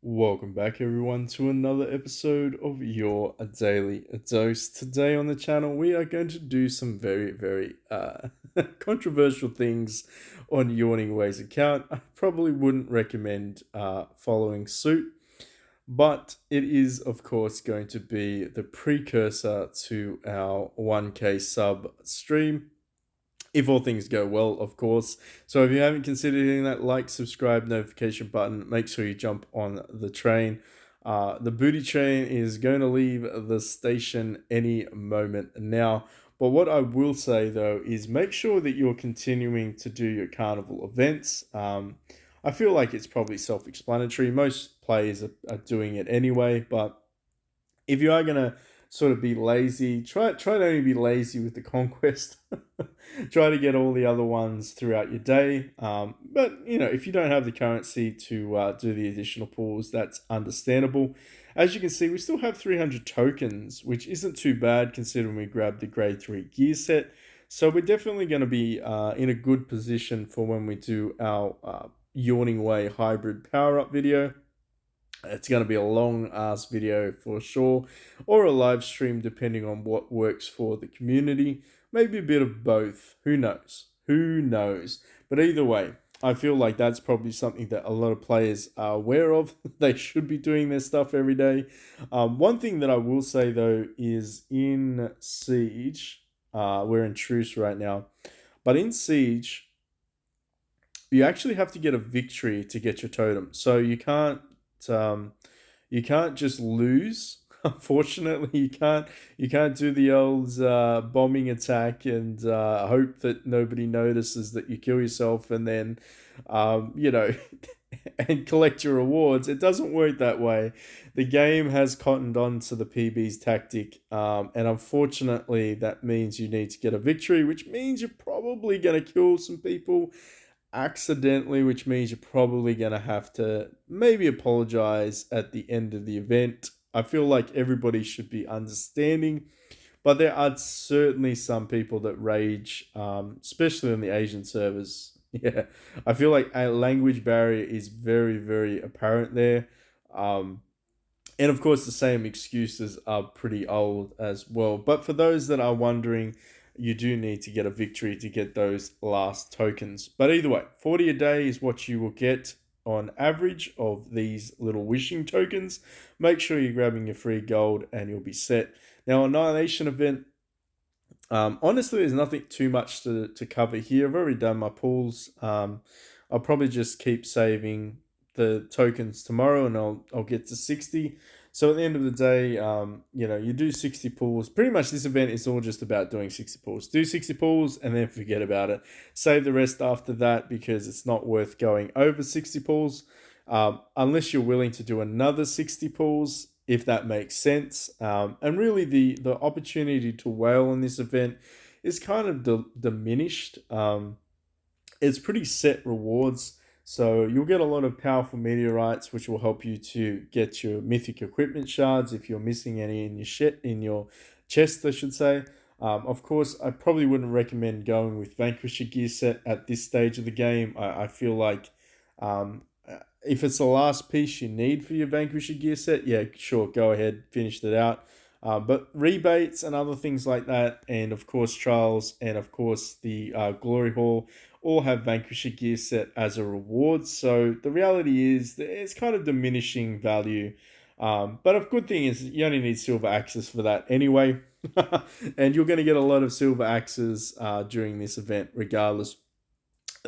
Welcome back, everyone, to another episode of your Daily Dose. Today on the channel, we are going to do some very controversial things on Yawning Way's account. I probably wouldn't recommend following suit, but it is, of course, going to be the precursor to our 1K sub stream if all things go well, of course. So if you haven't considered hitting that like, subscribe, notification button, make sure you jump on the train. The booty train is going to leave the station any moment now. But what I will say though is make sure that you're continuing to do your carnival events. I feel like it's probably self-explanatory. Most players are doing it anyway, but if you are gonna sort of be lazy, try to only be lazy with the conquest. Try to get all the other ones throughout your day. But if you don't have the currency to do the additional pools, that's understandable. As you can see, we still have 300 tokens, which isn't too bad considering we grabbed the grade 3 gear set. So we're definitely going to be in a good position for when we do our Yawning Way hybrid power up video. It's going to be a long ass video for sure, or a live stream, depending on what works for the community. Maybe a bit of both. Who knows? Who knows? But either way, I feel like that's probably something that a lot of players are aware of. They should be doing their stuff every day. One thing that I will say though is in Siege, we're in Truce right now, but in Siege, you actually have to get a victory to get your totem. So um, you can't just lose. Unfortunately, you can't do the old bombing attack and hope that nobody notices that you kill yourself and then you know and collect your rewards. It doesn't work that way. The game has cottoned on to the PB's tactic, and unfortunately, that means you need to get a victory, which means you're probably going to kill some people accidentally, which means you're probably going to have to maybe apologize at the end of the event. I feel like everybody should be understanding, but there are certainly some people that rage, especially on the Asian servers. Yeah, I feel like a language barrier is very apparent there. Um, and of course, the same excuses are pretty old as well. But for those that are wondering, you do need to get a victory to get those last tokens. But either way, 40 a day is what you will get on average of these little wishing tokens. Make sure you're grabbing your free gold and you'll be set. Now, Annihilation Event, honestly, there's nothing too much to cover here. I've already done my pools. I'll probably just keep saving the tokens tomorrow and I'll get to 60. So at the end of the day, you do 60 pools. Pretty much this event is all just about doing 60 pools. Do 60 pools and then forget about it. Save the rest after that because it's not worth going over 60 pools unless you're willing to do another 60 pools, if that makes sense. And really, the opportunity to whale in this event is kind of diminished. It's pretty set rewards. So you'll get a lot of powerful meteorites, which will help you to get your mythic equipment shards if you're missing any in your chest, I should say. Of course, I probably wouldn't recommend going with Vanquisher gear set at this stage of the game. I feel like if it's the last piece you need for your Vanquisher gear set, yeah, sure, go ahead, finish that out. But rebates and other things like that, and of course trials, and of course the Glory Hall, all have Vanquisher gear set as a reward. So the reality is that it's kind of diminishing value. But a good thing is you only need silver axes for that anyway. And you're going to get a lot of silver axes during this event regardless.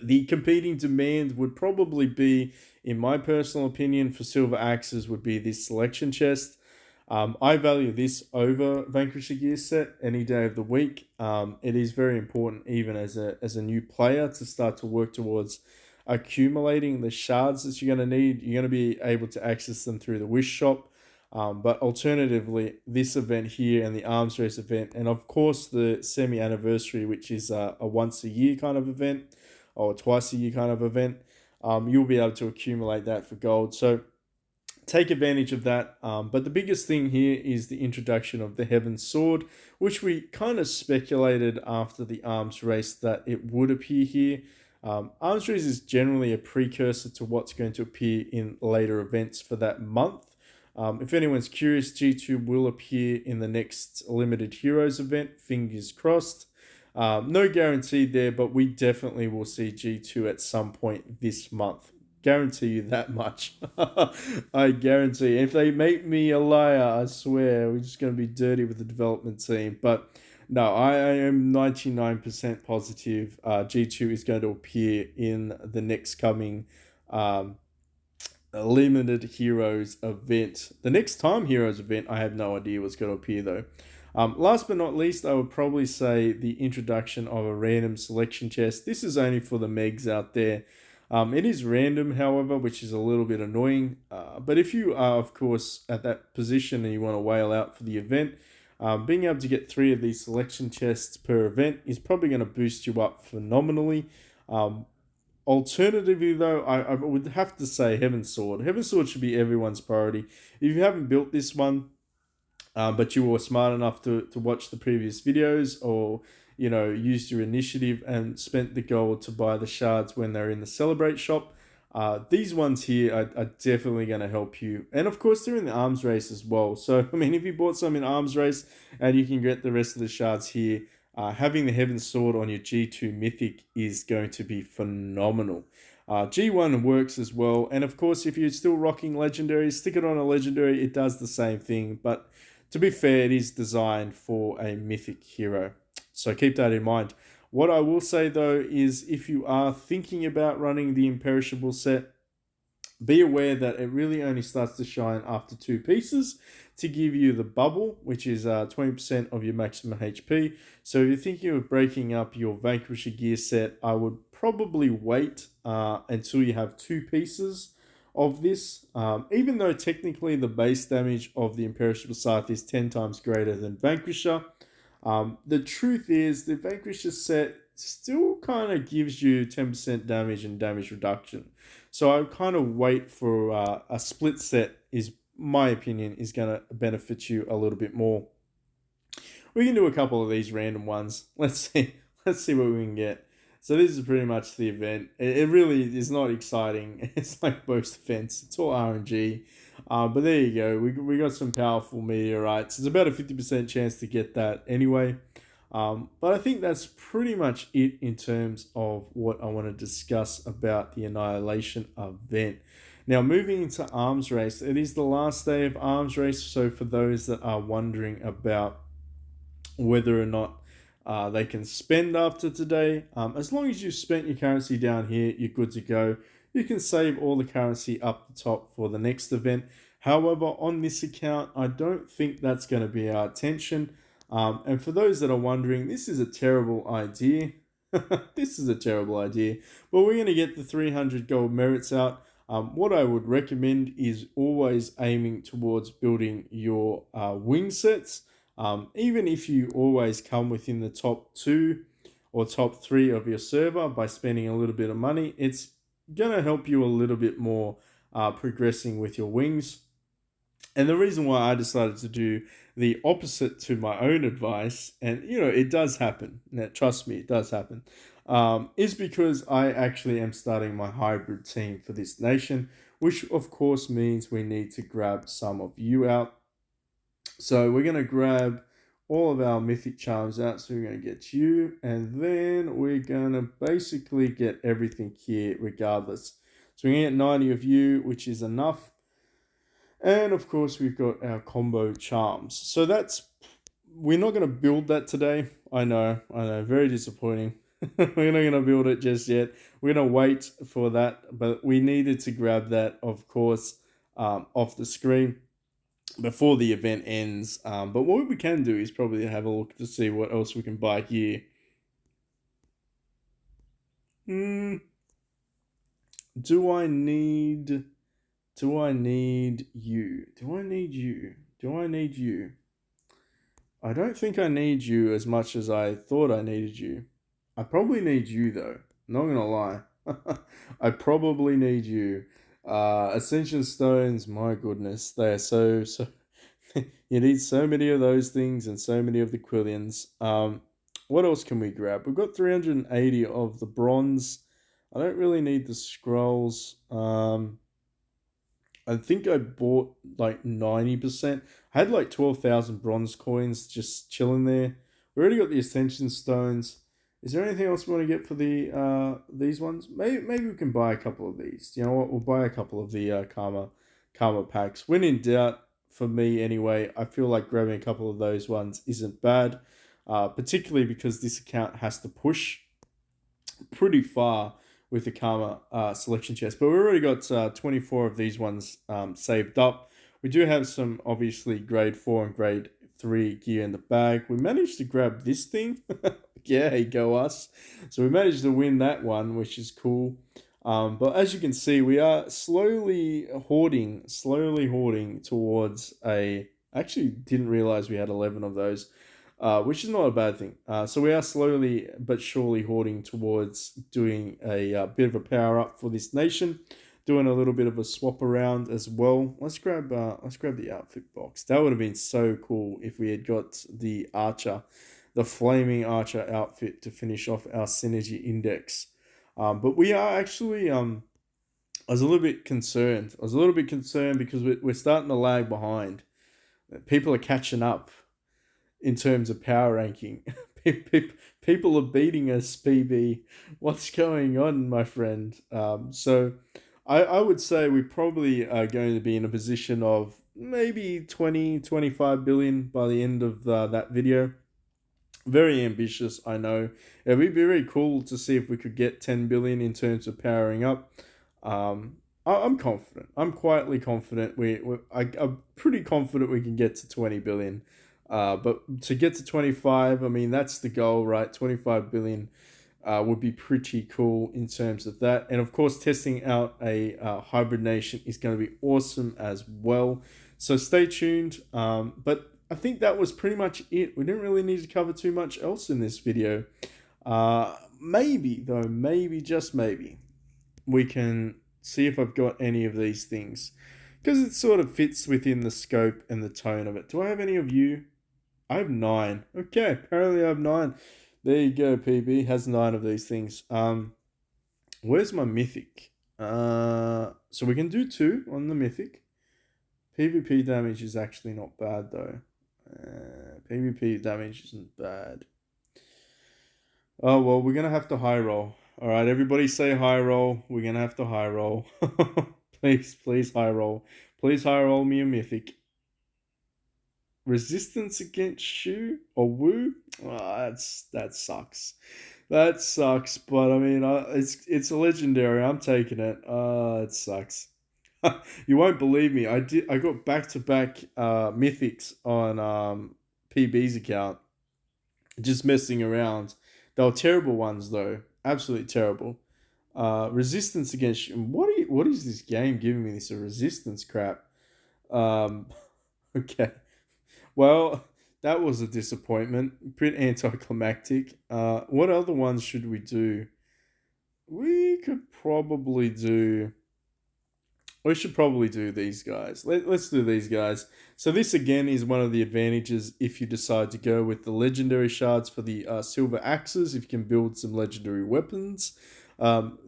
The competing demand would probably be, in my personal opinion, for silver axes would be this selection chest. I value this over Vanquisher gear set any day of the week. It is very important, even as a new player, to start to work towards accumulating the shards that you're going to need. You're going to be able to access them through the wish shop. But alternatively, this event here and the arms race event, and of course the semi anniversary, which is a once a year kind of event or twice a year kind of event, you'll be able to accumulate that for gold. So take advantage of that. But the biggest thing here is the introduction of the Heaven's Sword, which we kind of speculated after the arms race that it would appear here. Arms race is generally a precursor to what's going to appear in later events for that month. If anyone's curious, G2 will appear in the next Limited Heroes event, fingers crossed. No guarantee there, but we definitely will see G2 at some point this month. Guarantee you that much. I guarantee. If they make me a liar, I swear we're just going to be dirty with the development team. But no, I am 99% positive G2 is going to appear in the next coming um, Limited Heroes event. The next time Heroes event, I have no idea what's going to appear though. Last but not least, I would probably say the introduction of a random selection chest. This is only for the Megs out there. It is random, however, which is a little bit annoying. But if you are, of course, at that position and you want to whale out for the event, being able to get 3 of these selection chests per event is probably going to boost you up phenomenally. Alternatively, though, I would have to say Heaven's Sword. Heaven's Sword should be everyone's priority. If you haven't built this one, but you were smart enough to watch the previous videos or used your initiative and spent the gold to buy the shards when they're in the Celebrate shop, these ones here are definitely going to help you. And of course they're in the arms race as well, so I mean, if you bought some in arms race and you can get the rest of the shards here, having the Heaven's Sword on your G2 Mythic is going to be phenomenal. G1 works as well, and of course if you're still rocking Legendary, stick it on a Legendary, it does the same thing, but to be fair, it is designed for a mythic hero. So keep that in mind. What I will say though is if you are thinking about running the imperishable set, be aware that it really only starts to shine after 2 pieces to give you the bubble, which is 20% of your maximum HP. So if you're thinking of breaking up your Vanquisher gear set, I would probably wait until you have 2 pieces of this. Even though technically the base damage of the Imperishable Scythe is 10 times greater than Vanquisher, the truth is the Vanquisher set still kind of gives you 10% damage and damage reduction. So I kind of wait for a split set is my opinion is going to benefit you a little bit more. We can do a couple of these random ones. Let's see what we can get. So this is pretty much the event. It really is not exciting. It's like Boast Defense. It's all RNG. But there you go. We got some powerful meteorites. It's about a 50% chance to get that anyway. But I think that's pretty much it in terms of what I want to discuss about the Annihilation event. Now, moving into Arms Race. It is the last day of Arms Race. So for those that are wondering about whether or not they can spend after today, as long as you've spent your currency down here, you're good to go. You can save all the currency up the top for the next event. However, on this account, I don't think that's going to be our intention. And for those that are wondering, this is a terrible idea. This is a terrible idea. But we're going to get the 300 gold merits out. What I would recommend is always aiming towards building your wing sets. Even if you always come within the top 2 or top 3 of your server by spending a little bit of money, it's going to help you a little bit more progressing with your wings. And the reason why I decided to do the opposite to my own advice, and it does happen, now, trust me, it does happen, is because I actually am starting my hybrid team for this nation, which of course means we need to grab some of you out. So we're going to grab all of our mythic charms out. So we're going to get you, and then we're going to basically get everything here regardless. So we're going to get 90 of you, which is enough. And of course we've got our combo charms. So we're not going to build that today. I know, very disappointing. We're not going to build it just yet. We're going to wait for that, but we needed to grab that, of course, off the screen before the event ends. But what we can do is probably have a look to see what else we can buy here. Do I need you? Do I need you? I don't think I need you as much as I thought I needed you. I probably need you though. Not gonna lie. I probably need you. Ascension stones, my goodness, they are so you need so many of those things and so many of the Quillians. What else can we grab? We've got 380 of the bronze. I don't really need the scrolls. I think I bought like 90%. I had like 12,000 bronze coins just chilling there. We already got the Ascension Stones. Is there anything else we want to get for these ones? Maybe we can buy a couple of these. You know what? We'll buy a couple of the Karma packs. When in doubt, for me anyway, I feel like grabbing a couple of those ones isn't bad. Particularly because this account has to push pretty far with the Karma selection chest. But we've already got 24 of these ones saved up. We do have some obviously grade 4 and grade 3 gear in the bag. We managed to grab this thing. Yeah, hey, go us. So we managed to win that one, which is cool. But as you can see, we are slowly hoarding towards a. I actually didn't realize we had 11 of those, which is not a bad thing. So we are slowly but surely hoarding towards doing a bit of a power up for this nation, doing a little bit of a swap around as well. Let's grab the outfit box. That would have been so cool if we had got the archer, the flaming archer outfit to finish off our synergy index. But we are actually I was a little bit concerned. I was a little bit concerned because we're starting to lag behind. People are catching up in terms of power ranking. People are beating us, PB. What's going on, my friend? So I would say we probably are going to be in a position of maybe 20-25 billion by the end of that video. Very ambitious, I know. It'd be very cool to see if we could get 10 billion in terms of powering up. I'm confident. I'm quietly confident. I'm pretty confident we can get to 20 billion. But to get to 25, I mean, that's the goal, right? 25 billion would be pretty cool in terms of that. And of course, testing out a hybrid nation is going to be awesome as well. So stay tuned. But I think that was pretty much it. We didn't really need to cover too much else in this video. Maybe, though, maybe, just maybe, we can see if I've got any of these things. Because it sort of fits within the scope and the tone of it. Do I have any of you? I have 9. Okay, apparently I have 9. There you go, PB. Has 9 of these things. Where's my mythic? So we can do 2 on the mythic. PvP damage is actually not bad, though. PvP damage isn't bad. Oh, well, we're going to have to high roll. All right, everybody say high roll. We're going to have to high roll. Please high roll. Please high roll me a mythic. Resistance against Shu or Wu? Oh, that sucks. That sucks, but I mean, it's a legendary. I'm taking it. It sucks. You won't believe me. I got back to back mythics on PB's account, just messing around. They were terrible ones though, absolutely terrible. Resistance against what is this game giving me? This a resistance crap. Um, okay. Well, that was a disappointment. Pretty anticlimactic. What other ones should we do? We could probably do. We should probably do these guys. Let's do these guys. So this again is one of the advantages if you decide to go with the legendary shards for the silver axes. If you can build some legendary weapons. Um,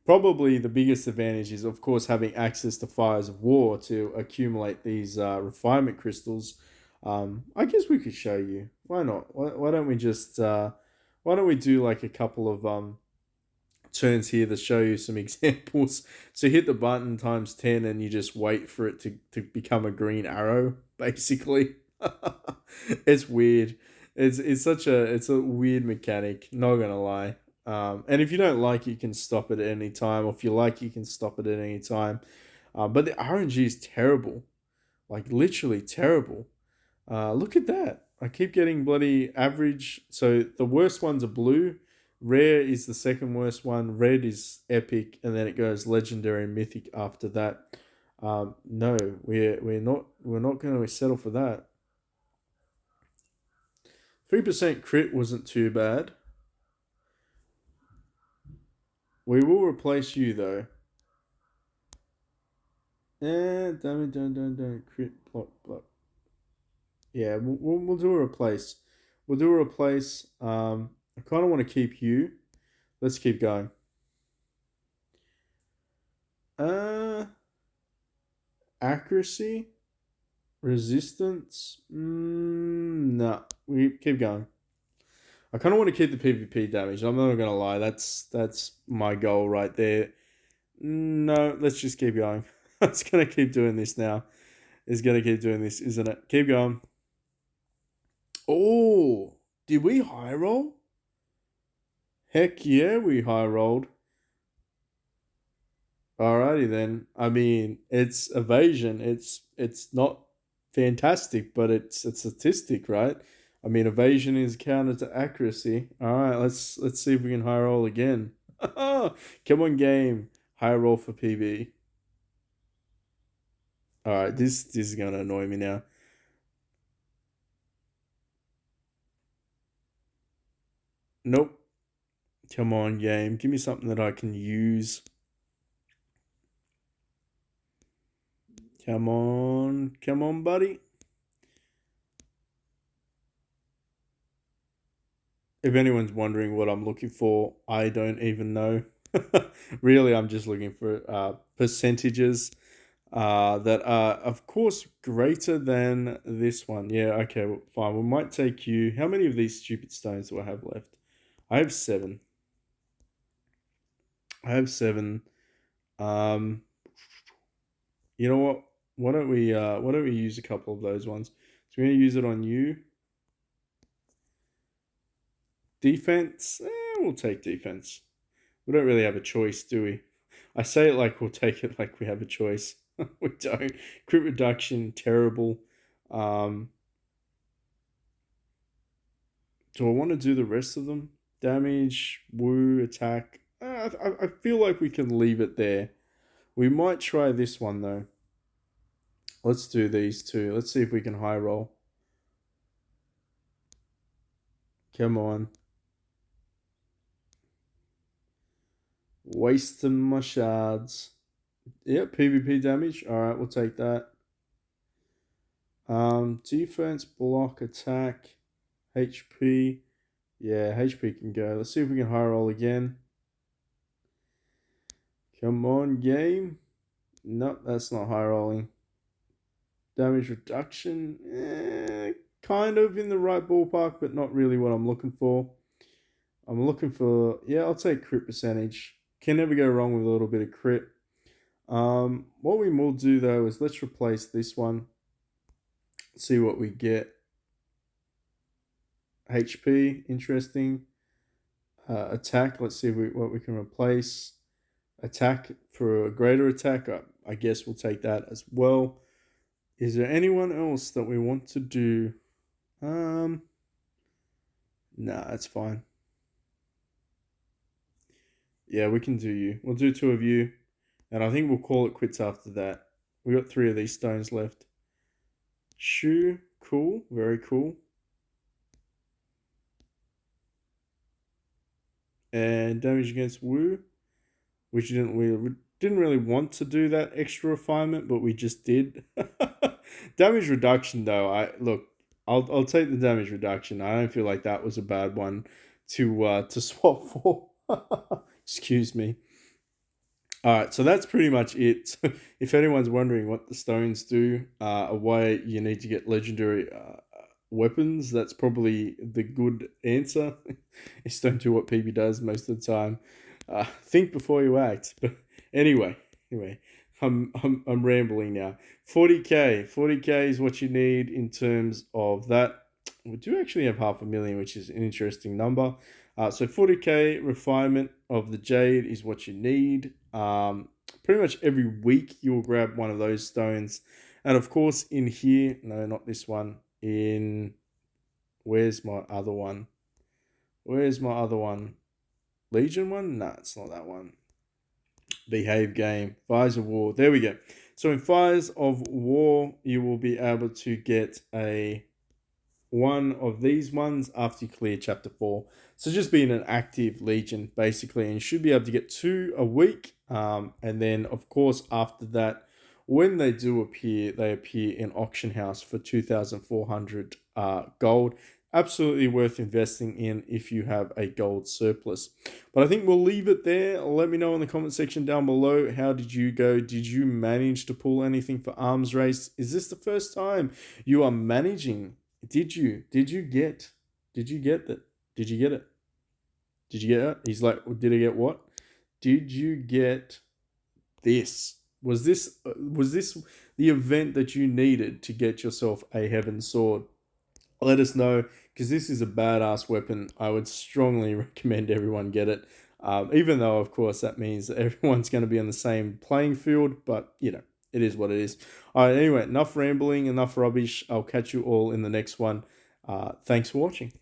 Probably the biggest advantage is, of course, having access to Fires of War to accumulate these refinement crystals. I guess we could show you. Why not? Why don't we just why don't we do like a couple of turns here to show you some examples. So hit the button times 10 and you just wait for it to become a green arrow, basically. It's weird. It's a weird mechanic, not gonna lie. And if you don't like it, you can stop it at any time. Or if you like it, you can stop it at any time. But the RNG is terrible. Like literally terrible. Look at that. I keep getting bloody average. So the worst ones are blue. Rare is the second worst one. Red is epic, and then it goes legendary and mythic after that. No, we're not going to settle for that. 3% crit wasn't too bad. We will replace you though. And don't crit block. Yeah, we'll do a replace. We'll do a replace. I kind of want to keep you. Let's keep going. Uh, Accuracy, resistance. Nah, we keep going. I kind of want to keep the PvP damage. I'm not gonna lie. That's my goal right there. No, let's just keep going. It's gonna keep doing this now. It's gonna keep doing this, isn't it? Keep going. Oh, did we high roll? Heck yeah, we high rolled. Alrighty then. I mean, it's evasion. It's not fantastic, but it's a statistic, right? I mean, evasion is counter to accuracy. All right, let's see if we can high roll again. Come on, game. High roll for PB. All right, this is gonna annoy me now. Nope. Come on, game. Give me something that I can use. Come on, buddy. If anyone's wondering what I'm looking for, I don't even know. Really, I'm just looking for percentages that are, of course, greater than this one. Yeah, okay, well, fine. We might take you. How many of these stupid stones do I have left? I have seven. I have seven. Um, you know what? Why don't we use a couple of those ones? So we're gonna use it on you. Defense. We'll take defense. We don't really have a choice, do we? I say it like we'll take it like we have a choice. We don't. Crit reduction, terrible. Um, do I want to do the rest of them? Damage, woo, attack. I feel like we can leave it there. We might try this one though. Let's do these two. Let's see if we can high roll. Come on. Wasting my shards. Yep, PvP damage. Alright, we'll take that. Defense, block, attack, HP. Yeah, HP can go. Let's see if we can high roll again. Come on, game. Nope, that's not high rolling. Damage reduction, kind of in the right ballpark, but not really what I'm looking for. I'm looking for, yeah, I'll take crit percentage. Can never go wrong with a little bit of crit. What we will do though is let's replace this one. See what we get. HP, interesting. Attack, let's see what we can replace. Attack for a greater attack, I guess we'll take that as well. Is there anyone else that we want to do? Nah, that's fine. Yeah, we can do you. We'll do two of you, and I think we'll call it quits after that. We got three of these stones left. Shu, cool, very cool. And damage against Wu, which we didn't really want to do that extra refinement, but we just did. Damage reduction though, I'll take the damage reduction. I don't feel like that was a bad one to swap for. Excuse me. All right, so that's pretty much it. So if anyone's wondering what the stones do, why you need to get legendary weapons, that's probably the good answer. It's don't do what PB does most of the time. Think before you act. But anyway, I'm rambling now. 40k is what you need in terms of that. We do actually have 500,000, which is an interesting number. So 40k refinement of the jade is what you need. Pretty much every week you'll grab one of those stones, and of course in here, no, not this one. In where's my other one? Where's my other one? Legion one? Nah, it's not that one. Behave game. Fires of War. There we go. So in Fires of War, you will be able to get a one of these ones after you clear chapter 4. So just being an active legion basically, and you should be able to get 2 a week. And then of course after that, when they do appear, they appear in auction house for 2,400 gold. absolutely worth investing in if you have a gold surplus. But I think we'll leave it there. Let me know in the comment section down below, how did you go? Did you manage to pull anything for arms race? Is this the first time you are managing? Did you get? Did you get that? Did you get it? Did you get it? He's like, did I get what? Did you get this? Was this the event that you needed to get yourself a heaven sword? Let us know, because this is a badass weapon. I would strongly recommend everyone get it. Even though, of course, that means that everyone's going to be on the same playing field, but it is what it is. All right, anyway, enough rambling, enough rubbish. I'll catch you all in the next one. Thanks for watching.